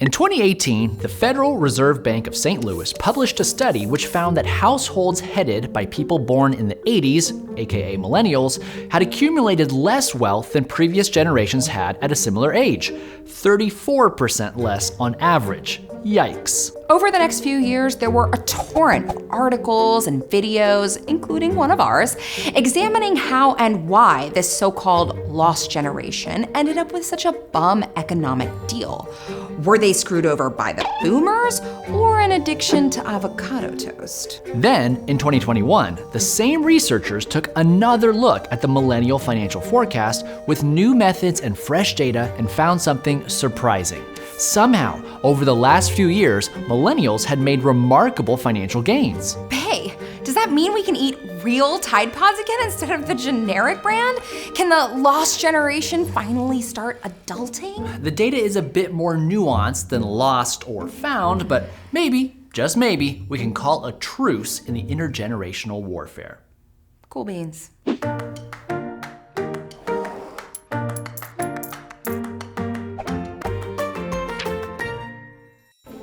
In 2018, the Federal Reserve Bank of St. Louis published a study which found that households headed by people born in the 80s, aka millennials, had accumulated less wealth than previous generations had at a similar age, 34% less on average. Yikes. Over the next few years, there were a torrent of articles and videos, including one of ours, examining how and why this so-called lost generation ended up with such a bum economic deal. Were they screwed over by the boomers or an addiction to avocado toast? Then, in 2021, the same researchers took another look at the millennial financial forecast with new methods and fresh data and found something surprising. Somehow, over the last few years, millennials had made remarkable financial gains. Hey, does that mean we can eat real Tide Pods again instead of the generic brand? Can the lost generation finally start adulting? The data is a bit more nuanced than lost or found, but maybe, just maybe, we can call a truce in the intergenerational warfare. Cool beans.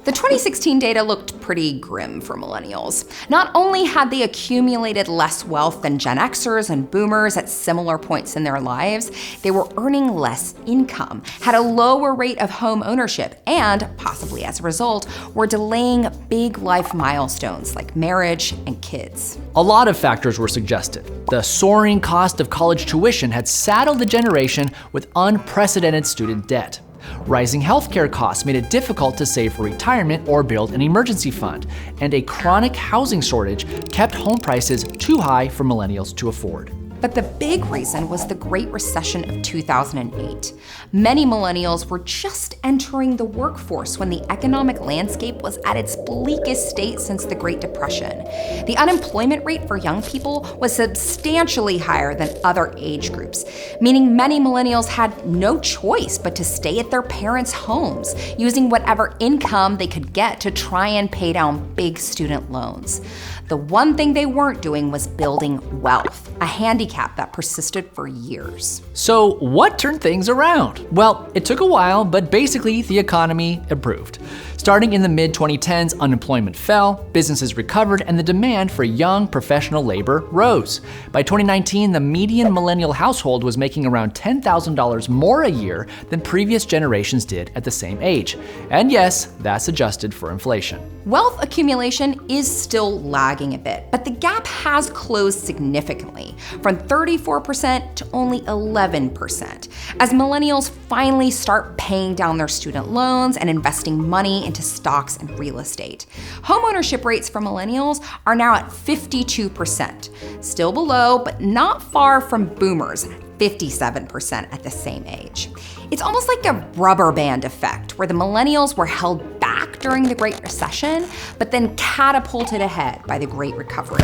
The 2016 data looked pretty grim for millennials. Not only had they accumulated less wealth than Gen Xers and boomers at similar points in their lives, they were earning less income, had a lower rate of home ownership, and, possibly as a result, were delaying big life milestones like marriage and kids. A lot of factors were suggested. The soaring cost of college tuition had saddled the generation with unprecedented student debt. Rising healthcare costs made it difficult to save for retirement or build an emergency fund, and a chronic housing shortage kept home prices too high for millennials to afford. But the big reason was the Great Recession of 2008. Many millennials were just entering the workforce when the economic landscape was at its bleakest state since the Great Depression. The unemployment rate for young people was substantially higher than other age groups, meaning many millennials had no choice but to stay at their parents' homes, using whatever income they could get to try and pay down big student loans. The one thing they weren't doing was building wealth, a handicap that persisted for years. So what turned things around? Well, it took a while, but basically the economy improved. Starting in the mid-2010s, unemployment fell, businesses recovered, and the demand for young professional labor rose. By 2019, the median millennial household was making around $10,000 more a year than previous generations did at the same age. And yes, that's adjusted for inflation. Wealth accumulation is still lagging a bit, but the gap has closed significantly, from 34% to only 11%, as millennials finally start paying down their student loans and investing money into stocks and real estate. Homeownership rates for millennials are now at 52%, still below, but not far from boomers, 57% at the same age. It's almost like a rubber band effect, where the millennials were held back during the Great Recession, but then catapulted ahead by the Great Recovery.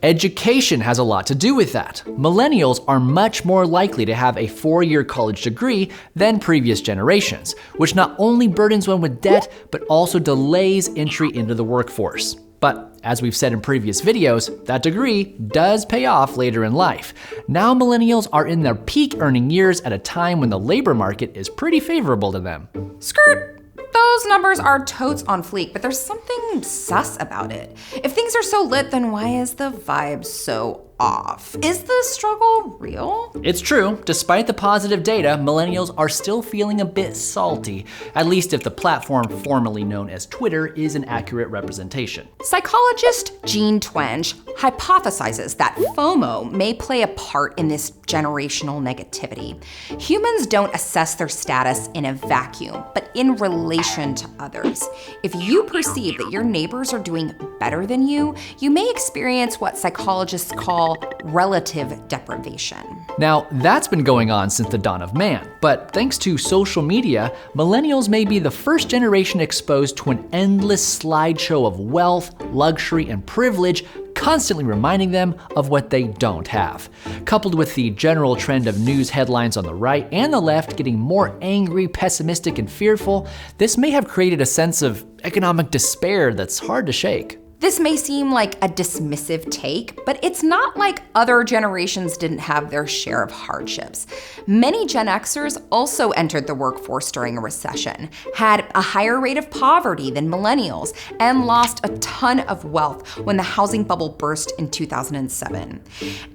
Education has a lot to do with that. Millennials are much more likely to have a 4-year college degree than previous generations, which not only burdens one with debt, but also delays entry into the workforce. But as we've said in previous videos, that degree does pay off later in life. Now millennials are in their peak earning years at a time when the labor market is pretty favorable to them. Skirt! Those numbers are totes on fleek, but there's something sus about it. If things are so lit, then why is the vibe so off? Is the struggle real? It's true. Despite the positive data, millennials are still feeling a bit salty, at least if the platform formerly known as Twitter is an accurate representation. Psychologist Jean Twenge hypothesizes that FOMO may play a part in this generational negativity. Humans don't assess their status in a vacuum, but in relation to others. If you perceive that your neighbors are doing better than you, you may experience what psychologists call relative deprivation. Now, that's been going on since the dawn of man, but thanks to social media, millennials may be the first generation exposed to an endless slideshow of wealth, luxury, and privilege, constantly reminding them of what they don't have. Coupled with the general trend of news headlines on the right and the left getting more angry, pessimistic, and fearful, this may have created a sense of economic despair that's hard to shake. This may seem like a dismissive take, but it's not like other generations didn't have their share of hardships. Many Gen Xers also entered the workforce during a recession, had a higher rate of poverty than millennials, and lost a ton of wealth when the housing bubble burst in 2007.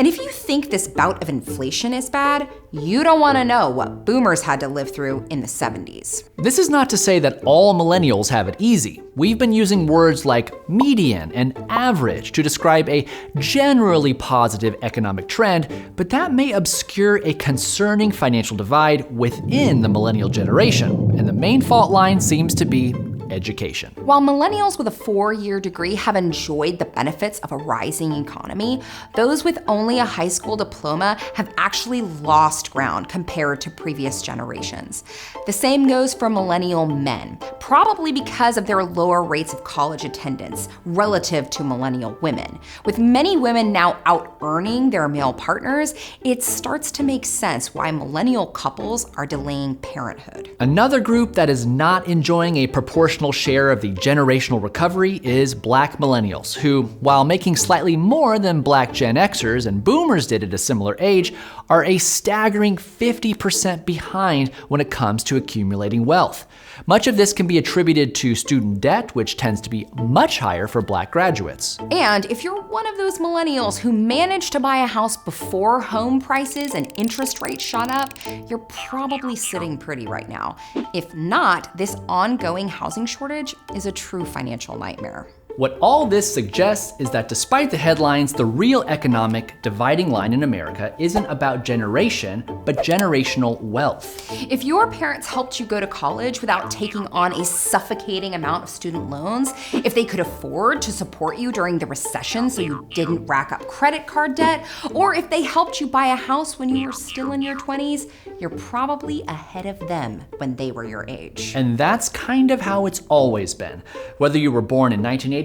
And if you think this bout of inflation is bad, you don't want to know what boomers had to live through in the 70s. This is not to say that all millennials have it easy. We've been using words like median and average to describe a generally positive economic trend, but that may obscure a concerning financial divide within the millennial generation, and the main fault line seems to be education. While millennials with a 4-year degree have enjoyed the benefits of a rising economy, those with only a high school diploma have actually lost ground compared to previous generations. The same goes for millennial men, probably because of their lower rates of college attendance relative to millennial women. With many women now out-earning their male partners, it starts to make sense why millennial couples are delaying parenthood. Another group that is not enjoying a proportional share of the generational recovery is Black millennials, who, while making slightly more than Black Gen Xers and boomers did at a similar age, are a staggering 50% behind when it comes to accumulating wealth. Much of this can be attributed to student debt, which tends to be much higher for Black graduates. And if you're one of those millennials who managed to buy a house before home prices and interest rates shot up, you're probably sitting pretty right now. If not, this ongoing housing shortage is a true financial nightmare. What all this suggests is that despite the headlines, the real economic dividing line in America isn't about generation, but generational wealth. If your parents helped you go to college without taking on a suffocating amount of student loans, if they could afford to support you during the recession so you didn't rack up credit card debt, or if they helped you buy a house when you were still in your 20s, you're probably ahead of them when they were your age. And that's kind of how it's always been, whether you were born in 1987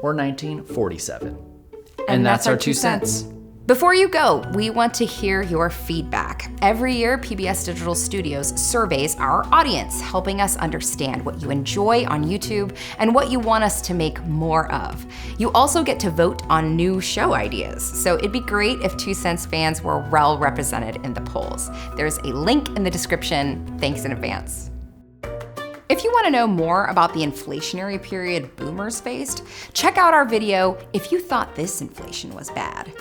or 1947. And that's our 2 cents. Before you go, we want to hear your feedback. Every year, PBS Digital Studios surveys our audience, helping us understand what you enjoy on YouTube and what you want us to make more of. You also get to vote on new show ideas, so it'd be great if 2 Cents fans were well represented in the polls. There's a link in the description. Thanks in advance. If you want to know more about the inflationary period boomers faced, check out our video, If You Thought This Inflation Was Bad.